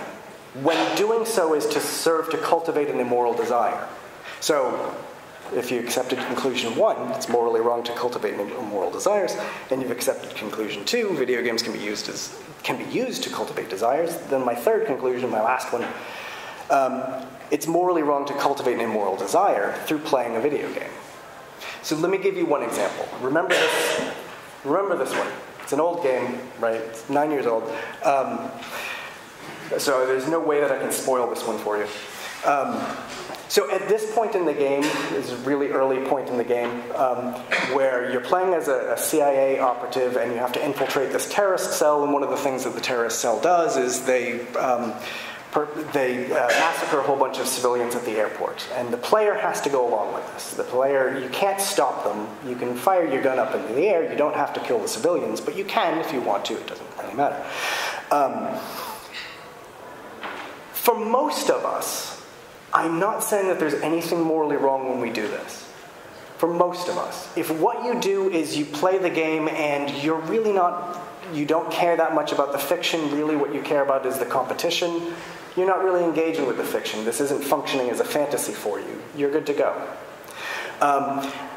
when doing so is to serve to cultivate an immoral desire. So, if you accepted conclusion 1, it's morally wrong to cultivate immoral desires, and you've accepted conclusion 2, video games can be used to cultivate desires, then my third conclusion, my last one, it's morally wrong to cultivate an immoral desire through playing a video game. So let me give you one example. Remember this one. It's an old game, right? It's 9 years old. So there's no way that I can spoil this one for you. So at this point in the game, this is a really early point in the game, where you're playing as a CIA operative and you have to infiltrate this terrorist cell, and one of the things that the terrorist cell does is they massacre a whole bunch of civilians at the airport. And the player has to go along with this. The player, you can't stop them. You can fire your gun up into the air. You don't have to kill the civilians, but you can if you want to. It doesn't really matter. For most of us, I'm not saying that there's anything morally wrong when we do this. For most of us. If what you do is you play the game and you're really you don't care that much about the fiction, really what you care about is the competition, you're not really engaging with the fiction. This isn't functioning as a fantasy for you. You're good to go.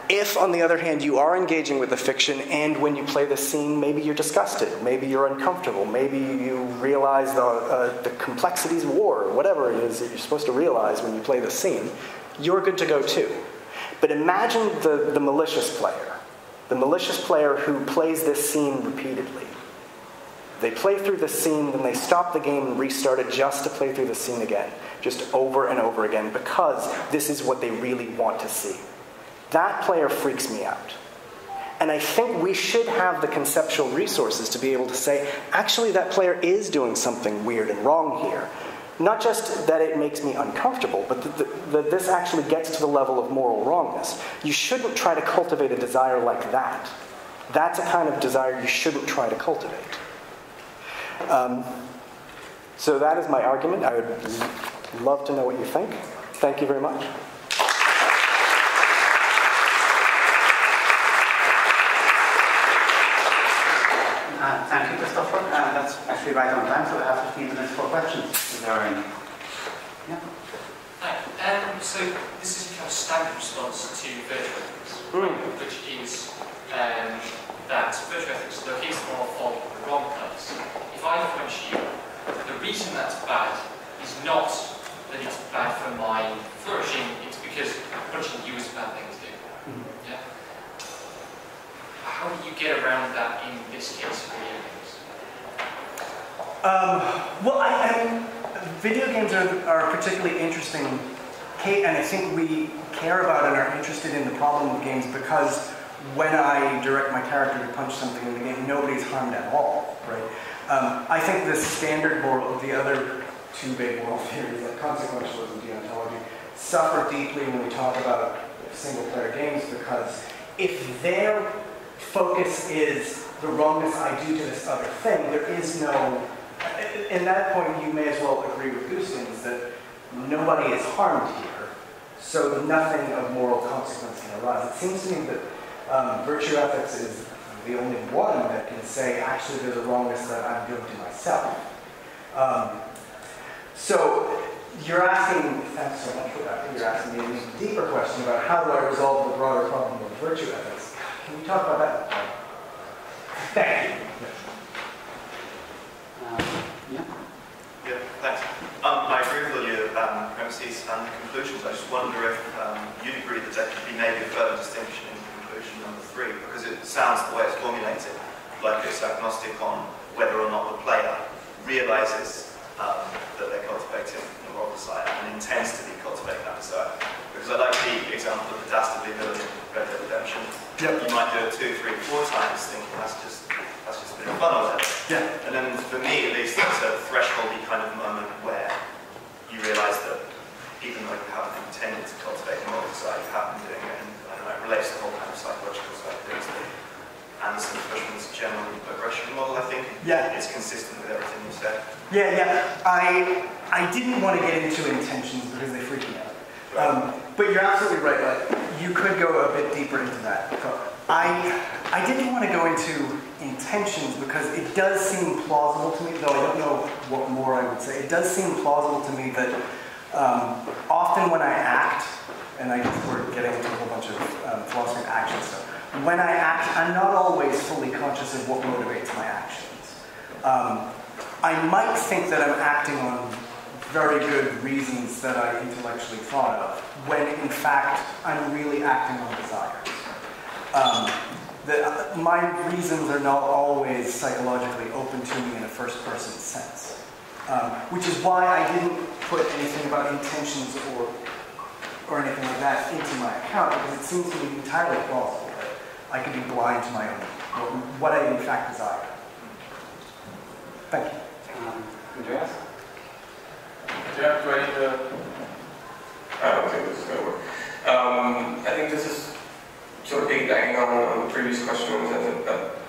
If, on the other hand, you are engaging with the fiction and when you play the scene, maybe you're disgusted, maybe you're uncomfortable, maybe you realize the complexities of war, or whatever it is that you're supposed to realize when you play the scene, you're good to go too. But imagine the malicious player who plays this scene repeatedly. They play through the scene, then they stop the game and restart it just to play through the scene again, just over and over again, because this is what they really want to see. That player freaks me out. And I think we should have the conceptual resources to be able to say, actually that player is doing something weird and wrong here. Not just that it makes me uncomfortable, but that this actually gets to the level of moral wrongness. You shouldn't try to cultivate a desire like that. That's a kind of desire you shouldn't try to cultivate. So that is my argument. I would love to know what you think. Thank you very much. Thank you, Christopher. That's actually right on time, so we have 15 minutes for questions. Is there any? Yeah. Hi. So this is a kind of standard response to virtue ethics, which is that virtue ethics locates the moral fault in the wrong place. If I punch you, the reason that's bad is not that it's bad for my flourishing, it's because punching you is a bad thing to do. Yeah? How do you get around that in this case for video games? Well, I mean, video games are particularly interesting, and I think we care about and are interested in the problem of games because when I direct my character to punch something in the game, nobody's harmed at all, right? I think the standard moral, the other two big moral theories, like consequentialism and deontology, suffer deeply when we talk about single-player games because if their focus is the wrongness I do to this other thing, there is no... In that point, you may as well agree with Goostins that nobody is harmed here, so nothing of moral consequence can arise. It seems to me that virtue ethics is the only one that can say, actually, there's a wrongness that I'm doing to myself. So you're asking, thanks so much for that, you're asking me a deeper question about how do I resolve the broader problem of virtue ethics. Can we talk about that? Thank you. Yeah, thanks. I agree with all your premises and conclusions. I just wonder if you'd agree that there could be maybe a further distinction in conclusion number 3, because it sounds the way it's formulated like it's agnostic on whether or not the player realizes that they're cultivating the moral desire and intends to cultivate that desire. Because I like the example of the dastardly villain in Red Dead Redemption. Yep. You might do it 2, 3, 4 times thinking that's just a bit of fun or whatever. Yeah. And then for me, at least, that's a thresholdy kind of moment where you realise that even though you haven't intended to cultivate the moral desire, you have been doing it, and I don't know, it relates to the whole kind of psychological side of things. Anderson Cushman's general aggression model, I think. Yeah. It's consistent with everything you said. Yeah. I didn't want to get into intentions because they freak me out. But you're absolutely right. Like, you could go a bit deeper into that. I didn't want to go into intentions because it does seem plausible to me, though I don't know what more I would say. It does seem plausible to me that often when I act, and I guess we're getting into a whole bunch of philosophy of action stuff, when I act, I'm not always fully conscious of what motivates my actions. I might think that I'm acting on very good reasons that I intellectually thought of, when in fact I'm really acting on desires. My reasons are not always psychologically open to me in a first-person sense, which is why I didn't put anything about intentions or anything like that into my account, because it seems to me entirely plausible that I could be blind to my own, what I in fact desire. Thank you. Andreas? Yeah, great. I don't think this is going to work. I think this is sort of piggybacking on the previous questions.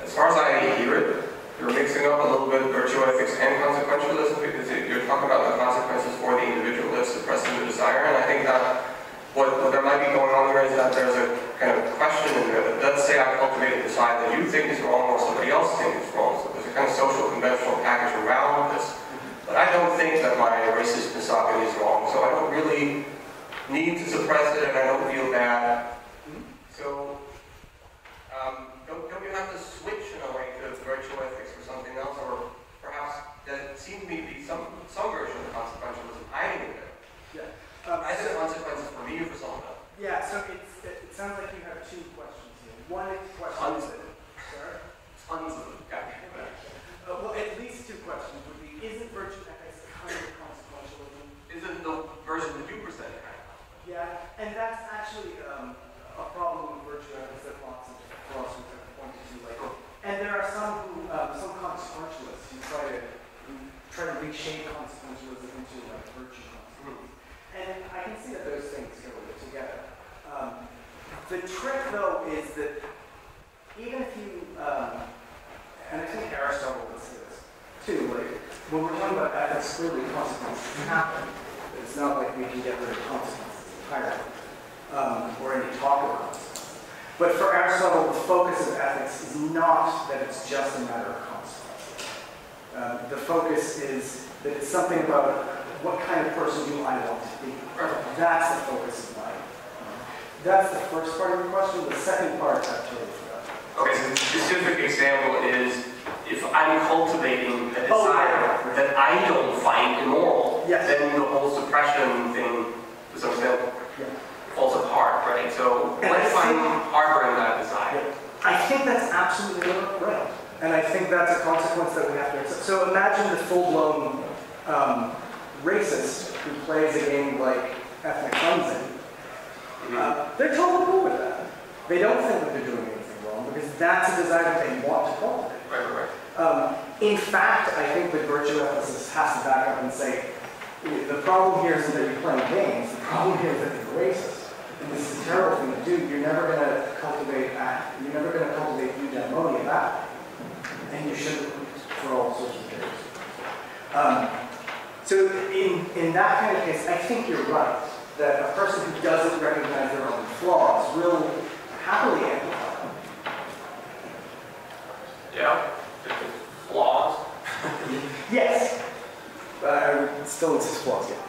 As far as I hear it, you're mixing up a little bit virtue ethics and consequentialism, because you're talking about the consequences for the individual that's suppressing the desire. And I think that what there might be going on there is that there's a kind of question in there that does say I cultivated the side that you think is wrong or somebody else thinks is wrong. So there's a kind of social conventional package around this. But I don't think that my racist misogyny is wrong, so I don't really need to suppress it, and I don't feel bad So, don't you have to switch in a way to virtue ethics or something else, or perhaps there seems to me to be some version of consequentialism hiding in there? Yeah. Either consequences for me or for someone else. Yeah, so it sounds like you have two questions here. One question is that, sorry? Tons of them. Well, at least two questions would be, isn't virtue ethics a kind of consequentialism? Isn't the version that you presented kind of? Yeah, and that's actually a problem with virtue ethics that lots of philosophers have pointed to. Like, and there are some consequentialists who try to reshape consequentialism into like virtue consequentialism. And I can see that those things go together. The trick, though, is that even if you, and I think Aristotle would say this too, like when we're talking about ethics, clearly consequences happen. It's not like we can get rid of consequences entirely, or any talk of consequences. But for Aristotle, the focus of ethics is not that it's just a matter of consequences. The focus is that it's something about what kind of person do I want to be. That's the focus of life. That's the first part of your question. The second part, I totally forgot. Okay, so the specific example is if I'm cultivating a desire that I don't find immoral, then the whole suppression thing, to some extent, falls apart, right? So what if I'm harboring that desire? I think that's absolutely right. And I think that's a consequence that we have to accept. So imagine the full-blown racist who plays a game like ethnic cleansing. They're totally cool with that. They don't think that they're doing anything wrong because that's a desire that they want to cultivate. Right. In fact, I think the virtue ethicist has to back up and say, the problem here isn't that you're playing games, the problem here is that you're racist. And this is a terrible thing to do. You're never going to cultivate Eudaimonia that way. And you shouldn't for all sorts of reasons. So in that kind of case, I think you're right, that a person who doesn't recognize their own flaws will happily amplify them. Yeah. Flaws? Yes. But I would still insist flaws, yeah.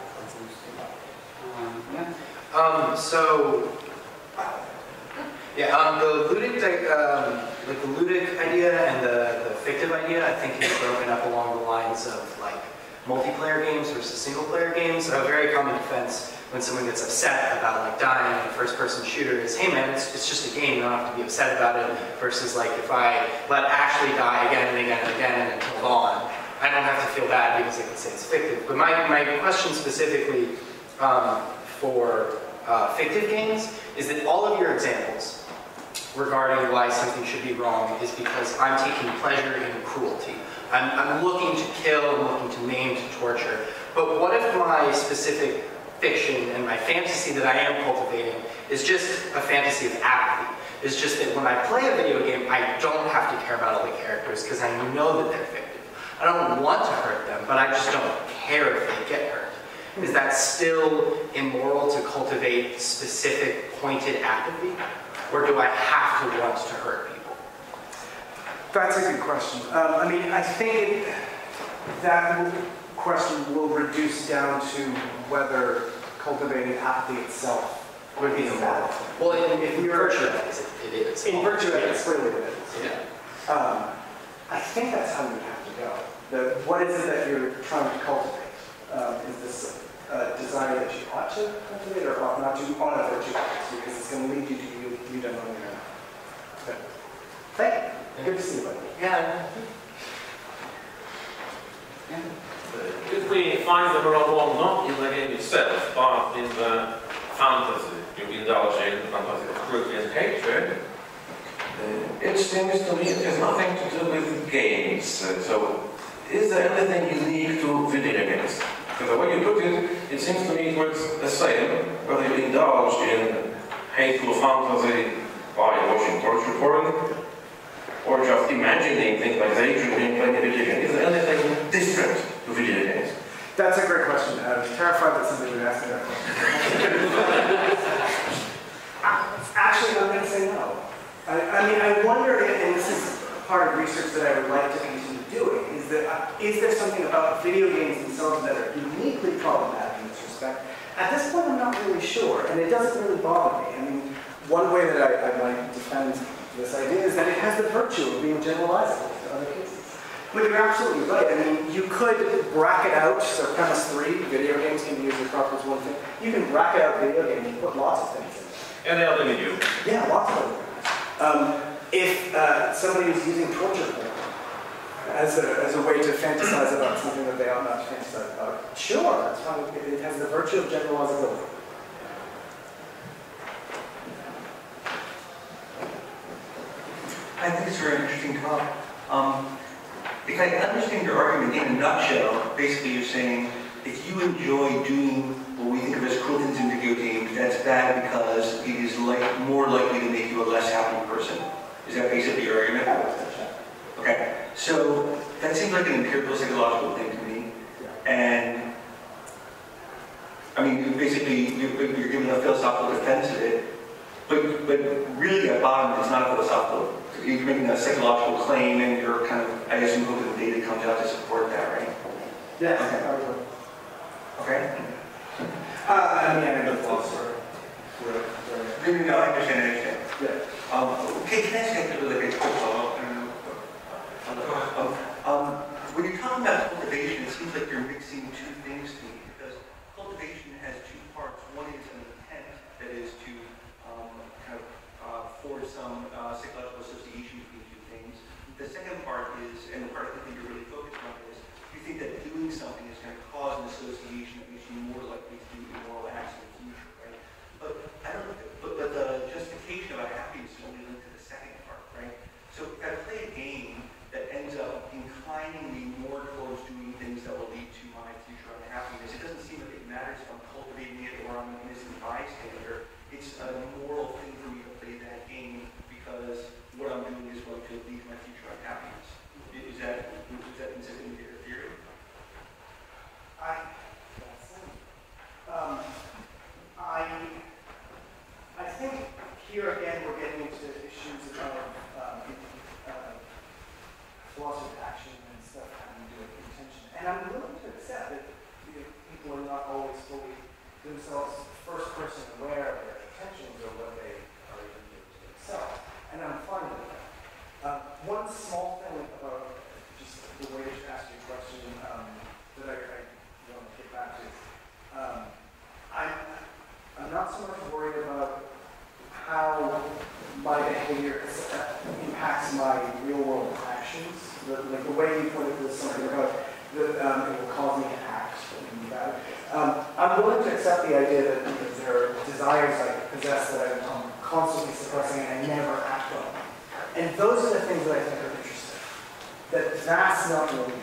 The ludic idea and the fictive idea, I think, is broken up along the lines of like multiplayer games versus single-player games. A very common defense when someone gets upset about like dying in a first-person shooter is, hey man, it's just a game, you don't have to be upset about it. Versus like if I let Ashley die again and again and again until dawn, I don't have to feel bad because I can say it's fictive. But my question specifically for fictive games is that all of your examples regarding why something should be wrong is because I'm taking pleasure in cruelty. I'm looking to kill, I'm looking to maim, to torture. But what if my specific fiction and my fantasy that I am cultivating is just a fantasy of apathy? It's just that when I play a video game, I don't have to care about all the characters because I know that they're fictive. I don't want to hurt them, but I just don't care if they get hurt. Is that still immoral to cultivate specific pointed apathy? Or do I have to want to hurt people? That's a good question. I think that question will reduce down to whether cultivating apathy itself would be immoral. Well, in virtue ethics, it is. In virtue ethics, clearly it is. Yeah. I think that's how you have to go. What is it that you're trying to cultivate? Is this desire that you ought to cultivate or ought not to on a virtue ethics? Because it's going to lead you to Eudaimonia. Okay. Thank you. Good to see you, buddy. Yeah. If we find the moral wrong not in the game itself, but in the fantasy you indulge in, fantasy of cruelty and hatred, it seems to me it has nothing to do with games. So, is there anything unique to video games? Because the way you put it, it seems to me it works the same whether you indulge in hateful fantasy by watching torture porn or just imagining things like daydreaming playing a video game. Is there anything different to video games? That's a great question. I was terrified that somebody would ask me that question. Actually, I'm going to say no. I wonder if, and this is part of research that I would like to continue doing, is there something about video games themselves that are uniquely problematic in this respect? At this point, I'm not really sure, and it doesn't really bother me. one way that I might defend this idea is that it has the virtue of being generalizable to other cases. But you're absolutely right. I mean, you could bracket out, so premise 3, video games can be used as proper as one thing. You can bracket out video games and put lots of things in there. And they'll limit you. Yeah, lots of them. If somebody is using torture porn as a way to fantasize about something that they ought not to fantasize about, sure, that's fine. It has the virtue of generalizability. I think it's a very interesting talk. If I understand your argument in a nutshell, basically you're saying if you enjoy doing what we think of as cruel things in video games, that's bad because it is more likely to make you a less happy person. Is that basically your argument? Okay. So that seems like an empirical psychological thing to me. And I mean, basically you're giving a philosophical defense of it, but really at bottom it's not a philosophical. You're making a psychological claim, and you're kind of, I assume, hoping the data comes out to support that, right? Yes. Okay. I mean, I know philosopher. No, I understand. Yeah. Okay, can I ask you a quick follow-up? When you're talking about cultivation, it seems like you're mixing two things to me, because cultivation has two parts. One is an intent that is to forge some psychological association between two things. The second part is, and the part I think you're really focused on is, you think that doing something is going to cause an association that makes you more likely to do immoral acts in the future, right? But I don't know, but the justification about happiness is only linked to the second part, right? So if I play a game that ends up inclining me more towards doing things that will lead to my future unhappiness, it doesn't seem like it matters if I'm cultivating it or I'm an innocent bystander. It's a moral thing for me to play that game because what I'm doing is going to lead to my future unhappiness. Is that consistent with your theory? I think here again we're getting into issues of philosophy of action and stuff having to do with intention. And I'm willing to accept that people are not always fully themselves first-person aware of their intentions or what they are even doing to themselves. And I'm fine with that. One small thing about just the way to ask your question that I want to get back to is I'm not so much worried about how my behavior impacts my real-world actions. Like the way you put it was something about that it will cause me to act something bad. I'm willing to accept the idea that there are desires I possess that I'm constantly suppressing and I never act on. And those are the things that I think are interesting. That's not really